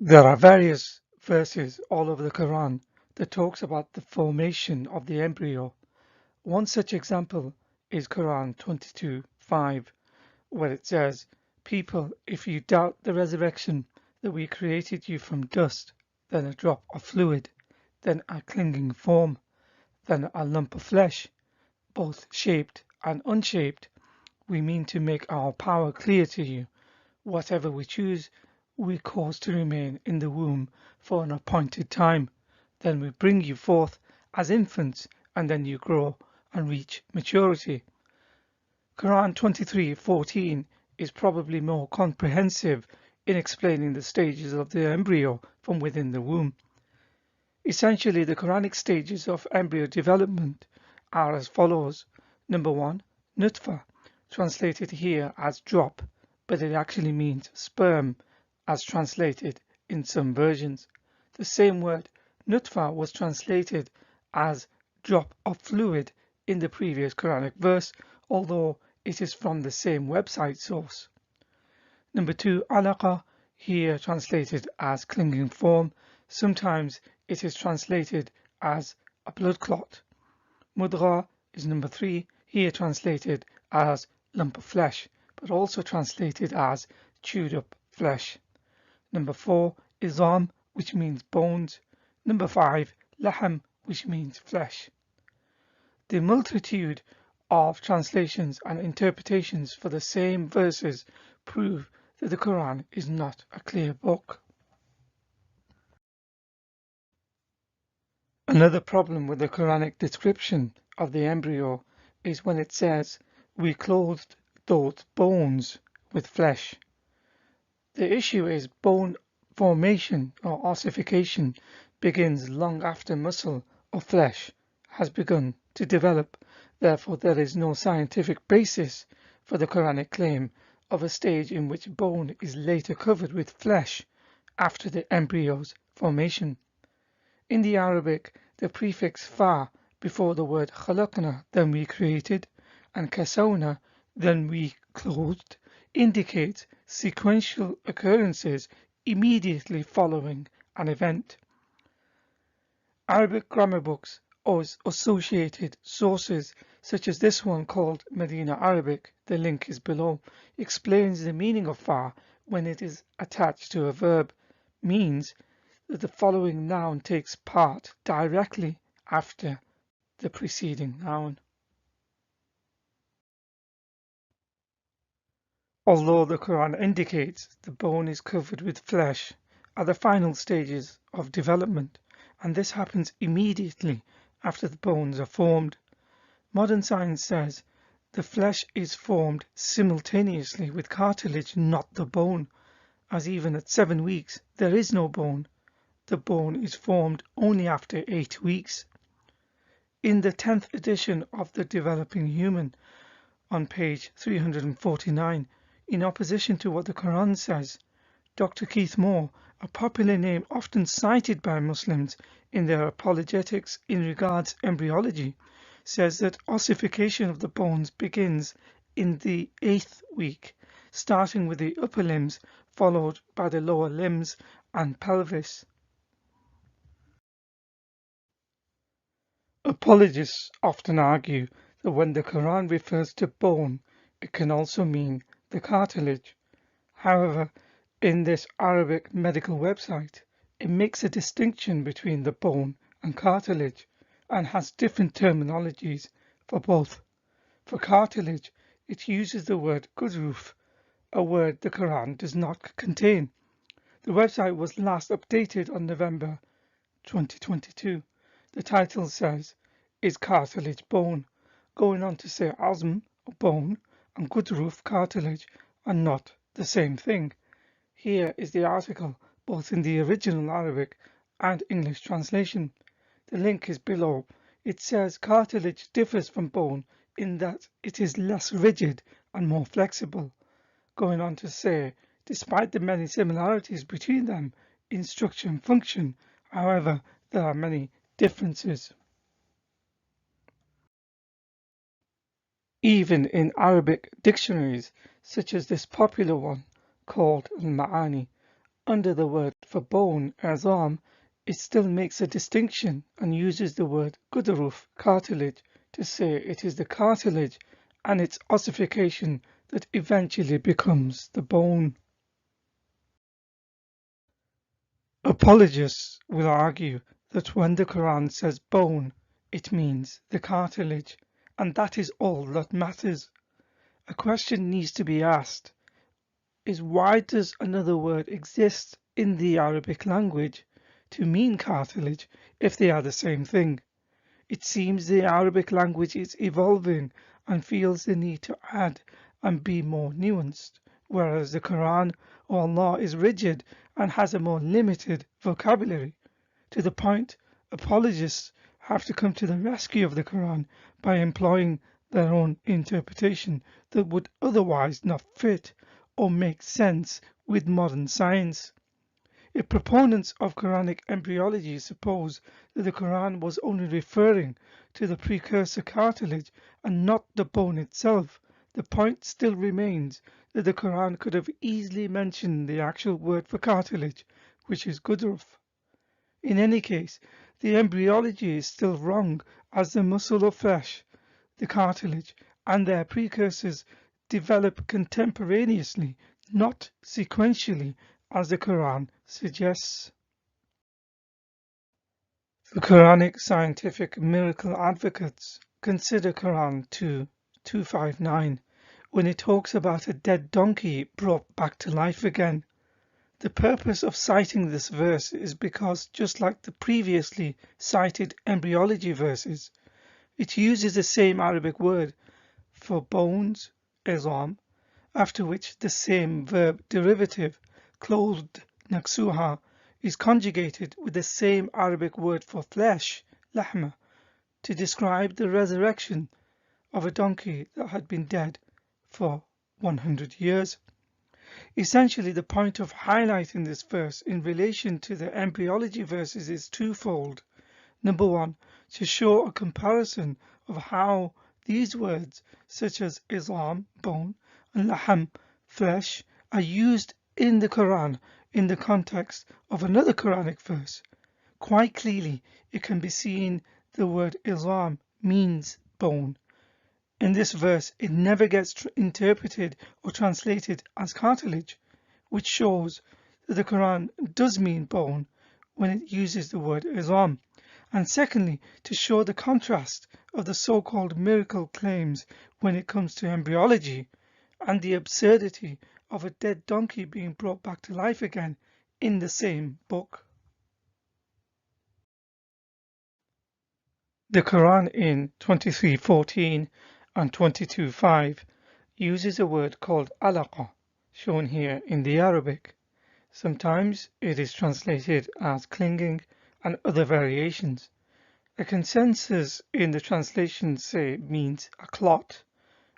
There are various verses all over the Quran that talks about the formation of the embryo. One such example is Quran 22:5, where it says, "People, if you doubt the resurrection, that we created you from dust, then a drop of fluid, then a clinging form, then a lump of flesh, both shaped and unshaped, we mean to make our power clear to you. Whatever we choose, we cause to remain in the womb for an appointed time. Then we bring you forth as infants, and then you grow and reach maturity." Quran 23:14 is probably more comprehensive in explaining the stages of the embryo from within the womb. Essentially, the Quranic stages of embryo development are as follows. Number 1, nutfa, translated here as drop, but it actually means sperm, as translated in some versions. The same word nutfa was translated as drop of fluid in the previous Quranic verse, although it is from the same website source. Number 2, alaqa, here translated as clinging form. Sometimes it is translated as a blood clot. Mudgha is number 3, here translated as lump of flesh, but also translated as chewed up flesh. Number 4, izam, which means bones. Number 5, laham, which means flesh. The multitude of translations and interpretations for the same verses prove that the Quran is not a clear book. Another problem with the Quranic description of the embryo is when it says, "We clothed those bones with flesh." The issue is bone formation or ossification begins long after muscle or flesh has begun to develop. Therefore, there is no scientific basis for the Quranic claim of a stage in which bone is later covered with flesh after the embryo's formation. In the Arabic, the prefix fa before the word khalaqna, then we created, and kasawna, then we clothed, indicates sequential occurrences immediately following an event. Arabic grammar books or associated sources such as this one called Medina Arabic, the link is below, explains the meaning of fa when it is attached to a verb, means that the following noun takes part directly after the preceding noun. Although the Quran indicates the bone is covered with flesh at the final stages of development, and this happens immediately after the bones are formed, modern science says the flesh is formed simultaneously with cartilage, not the bone, as even at 7 weeks there is no bone. The bone is formed only after 8 weeks. In the 10th edition of The Developing Human, on page 349, in opposition to what the Quran says, Dr. Keith Moore, a popular name often cited by Muslims in their apologetics in regards embryology, says that ossification of the bones begins in the 8th week, starting with the upper limbs, followed by the lower limbs and pelvis. Apologists often argue that when the Quran refers to bone, it can also mean the cartilage. However, in this Arabic medical website, it makes a distinction between the bone and cartilage and has different terminologies for both. For cartilage, it uses the word gudruf, a word the Quran does not contain. The website was last updated on November 2022. The title says, "Is cartilage bone?" going on to say azm, bone, and gudruf, cartilage, are not the same thing. Here is the article, both in the original Arabic and English translation. The link is below. It says cartilage differs from bone in that it is less rigid and more flexible, going on to say, despite the many similarities between them in structure and function, however, there are many differences. Even in Arabic dictionaries, such as this popular one called Al-Ma'ani, Under the word for bone, azam, it still makes a distinction and uses the word gudruf, cartilage, to say it is the cartilage and its ossification that eventually becomes the bone. Apologists will argue that when the Quran says bone, it means the cartilage, and that is all that matters. A question needs to be asked is why does another word exist in the Arabic language to mean cartilage if they are the same thing? It seems the Arabic language is evolving and feels the need to add and be more nuanced, whereas the Quran or Allah is rigid and has a more limited vocabulary, to the point apologists have to come to the rescue of the Quran by employing their own interpretation that would otherwise not fit or make sense with modern science. If proponents of Quranic embryology suppose that the Quran was only referring to the precursor cartilage and not the bone itself, the point still remains that the Quran could have easily mentioned the actual word for cartilage, which is gudruf. In any case, the embryology is still wrong, as the muscle of flesh, the cartilage, and their precursors develop contemporaneously, not sequentially, as the Quran suggests. The Quranic scientific miracle advocates consider Quran 2:259 when it talks about a dead donkey brought back to life again. The purpose of citing this verse is because, just like the previously cited embryology verses, it uses the same Arabic word for bones, izam, after which the same verb derivative, clothed, naksuha, is conjugated with the same Arabic word for flesh, lahma, to describe the resurrection of a donkey that had been dead for 100 years. Essentially, the point of highlighting this verse in relation to the embryology verses is twofold. Number one, to show a comparison of how these words, such as izam, bone, and laham, flesh, are used in the Quran in the context of another Quranic verse. Quite clearly, it can be seen the word izam means bone. In this verse, it never gets interpreted or translated as cartilage, which shows that the Quran does mean bone when it uses the word izam. And secondly, to show the contrast of the so-called miracle claims when it comes to embryology and the absurdity of a dead donkey being brought back to life again in the same book. The Quran in 23:14 and 22:5 uses a word called alaqa, shown here in the Arabic. Sometimes it is translated as clinging and other variations. A consensus in the translation say means a clot.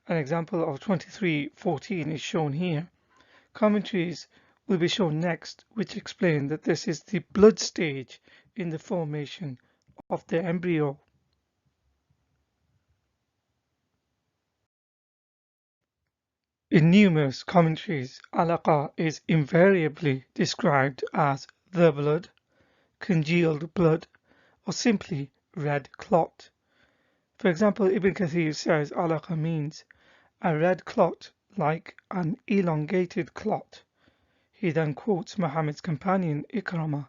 An example of 23:14 is shown here. Commentaries will be shown next, which explain that this is the blood stage in the formation of the embryo. In numerous commentaries, alaqa is invariably described as the blood, congealed blood, or simply red clot. For example, Ibn Kathir says alaqa means a red clot like an elongated clot. He then quotes Muhammad's companion Ikramah,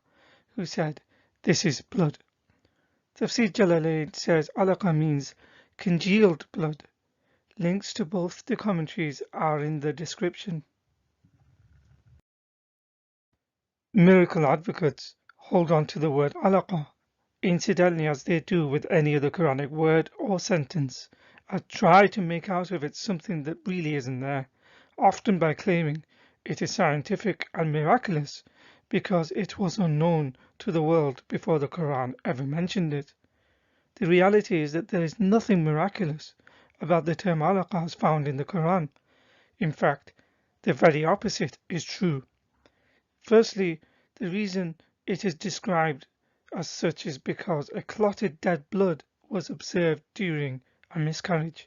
who said, "This is blood." Tafsir Jalalain says alaqa means congealed blood. Links to both the commentaries are in the description. Miracle advocates hold on to the word alaqa, incidentally as they do with any other Quranic word or sentence, and try to make out of it something that really isn't there, often by claiming it is scientific and miraculous because it was unknown to the world before the Quran ever mentioned it. The reality is that there is nothing miraculous about the term alaqa as found in the Quran. In fact, the very opposite is true. Firstly, the reason it is described as such is because a clotted dead blood was observed during a miscarriage.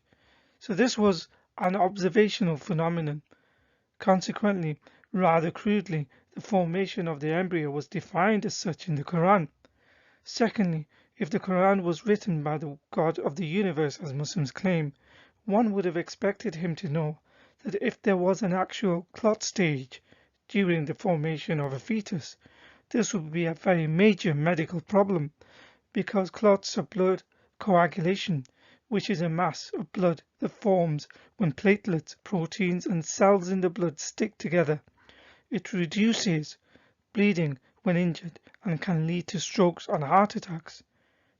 So this was an observational phenomenon. Consequently, rather crudely, the formation of the embryo was defined as such in the Quran. Secondly, if the Quran was written by the God of the universe, as Muslims claim, one would have expected him to know that if there was an actual clot stage during the formation of a fetus, this would be a very major medical problem, because clots are blood coagulation, which is a mass of blood that forms when platelets, proteins, and cells in the blood stick together. It reduces bleeding when injured and can lead to strokes and heart attacks.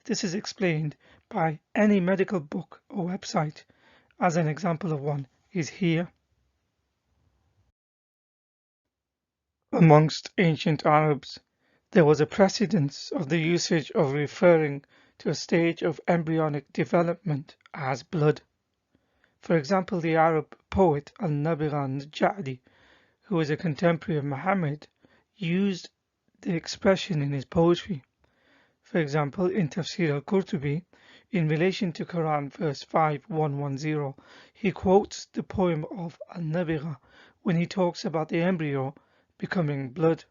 This is explained by any medical book or website, as an example of one is here. Amongst ancient Arabs, there was a precedence of the usage of referring to a stage of embryonic development as blood. For example, the Arab poet Al-Nabigha al-Ja'di, who was a contemporary of Muhammad, used the expression in his poetry. For example, in Tafsir al-Qurtubi, in relation to Quran verse 5110, he quotes the poem of Al-Nabigha when he talks about the embryo becoming blood.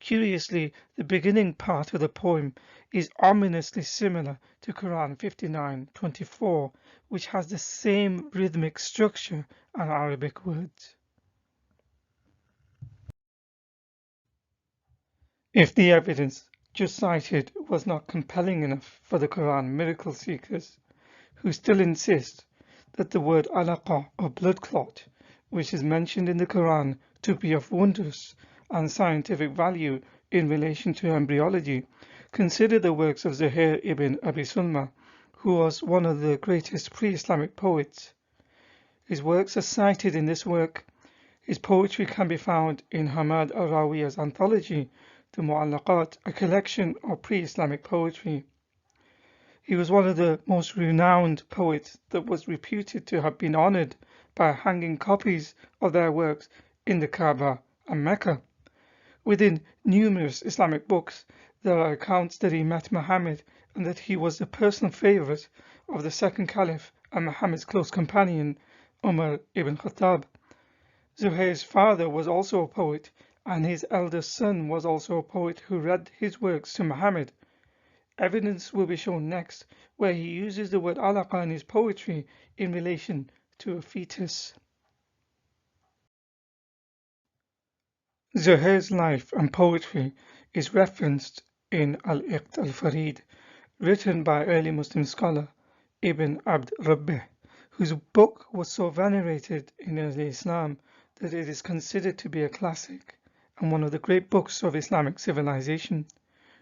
Curiously, the beginning part of the poem is ominously similar to Quran 59:24, which has the same rhythmic structure and Arabic words. If the evidence just cited was not compelling enough for the Quran miracle seekers, who still insist that the word alaqa or blood clot, which is mentioned in the Quran to be of wondrous and scientific value in relation to embryology, consider the works of Zuhair ibn Abi Sulma, who was one of the greatest pre-Islamic poets. His works are cited in this work. His poetry can be found in Hamad al-Rawiya's anthology, the Mu'allaqat, a collection of pre-Islamic poetry. He was one of the most renowned poets that was reputed to have been honored by hanging copies of their works in the Kaaba and Mecca. Within numerous Islamic books, there are accounts that he met Muhammad and that he was the personal favorite of the second caliph and Muhammad's close companion, Umar ibn Khattab. Zuhair's father was also a poet, and his eldest son was also a poet who read his works to Muhammad. Evidence will be shown next, where he uses the word alaqa in his poetry in relation to a fetus. Zuhair's life and poetry is referenced in Al-Iqt al-Farid, written by early Muslim scholar Ibn Abd Rabbih, whose book was so venerated in early Islam that it is considered to be a classic and one of the great books of Islamic civilization.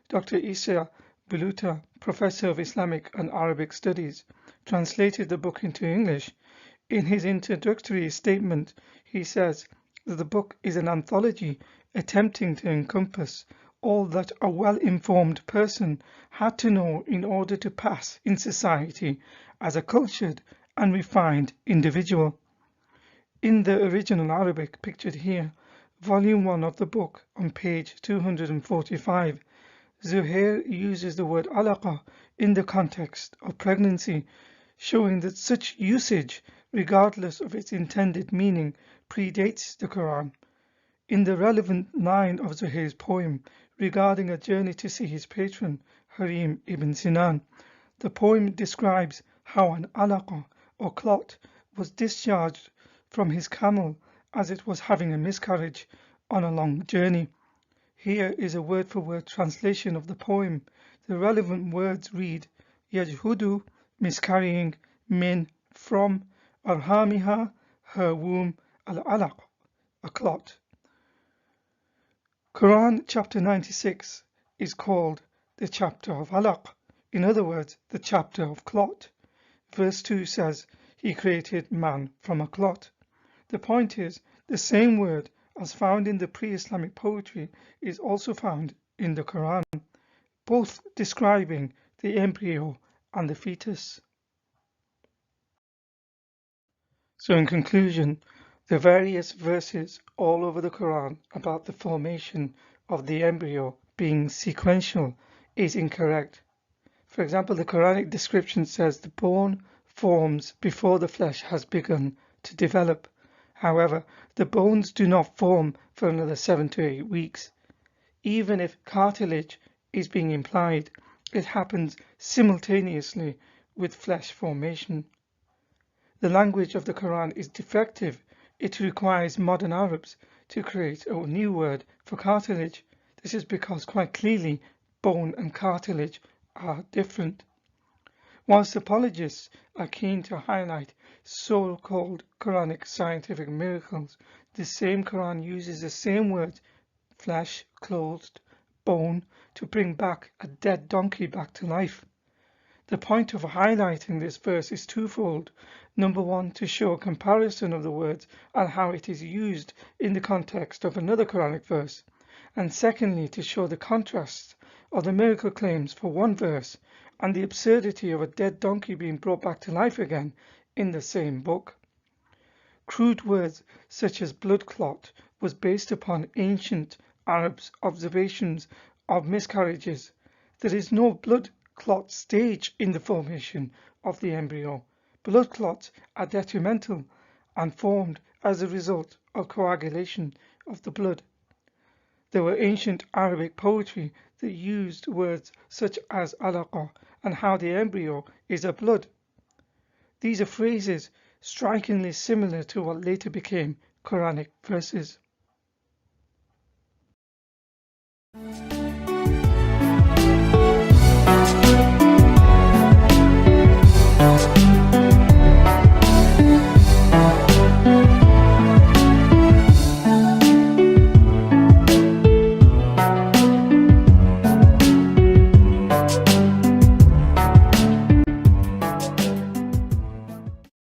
Dr. Isa Buluta, Professor of Islamic and Arabic Studies, translated the book into English. In his introductory statement, he says that the book is an anthology attempting to encompass all that a well-informed person had to know in order to pass in society as a cultured and refined individual. In the original Arabic pictured here, volume 1 of the book on page 245, Zuhair uses the word alaqa in the context of pregnancy, showing that such usage, regardless of its intended meaning, predates the Quran. In the relevant line of Zuhair's poem regarding a journey to see his patron, Harim ibn Sinan, the poem describes how an alaqa or clot was discharged from his camel as it was having a miscarriage on a long journey. Here is a word-for-word translation of the poem. The relevant words read, Yajhudu, miscarrying, min, from, arhamiha, her womb, al-alaq, a clot. Quran chapter 96 is called the chapter of alaq, in other words, the chapter of clot. Verse 2 says, He created man from a clot. The point is, the same word as found in the pre-Islamic poetry is also found in the Quran, both describing the embryo and the fetus. So in conclusion, the various verses all over the Quran about the formation of the embryo being sequential is incorrect. For example, the Quranic description says the bone forms before the flesh has begun to develop. However, the bones do not form for another 7 to 8 weeks. Even if cartilage is being implied, it happens simultaneously with flesh formation. The language of the Quran is defective. It requires modern Arabs to create a new word for cartilage. This is because quite clearly bone and cartilage are different. Whilst apologists are keen to highlight so-called Quranic scientific miracles, the same Quran uses the same words, flesh, clothed, bone, to bring back a dead donkey back to life. The point of highlighting this verse is twofold. Number one, to show a comparison of the words and how it is used in the context of another Quranic verse. And secondly, to show the contrast of the miracle claims for one verse and the absurdity of a dead donkey being brought back to life again in the same book. Crude words such as blood clot was based upon ancient Arabs' observations of miscarriages. There is no blood clot stage in the formation of the embryo. Blood clots are detrimental and formed as a result of coagulation of the blood. There were ancient Arabic poetry that used words such as alaqa and how the embryo is a blood. These are phrases strikingly similar to what later became Quranic verses.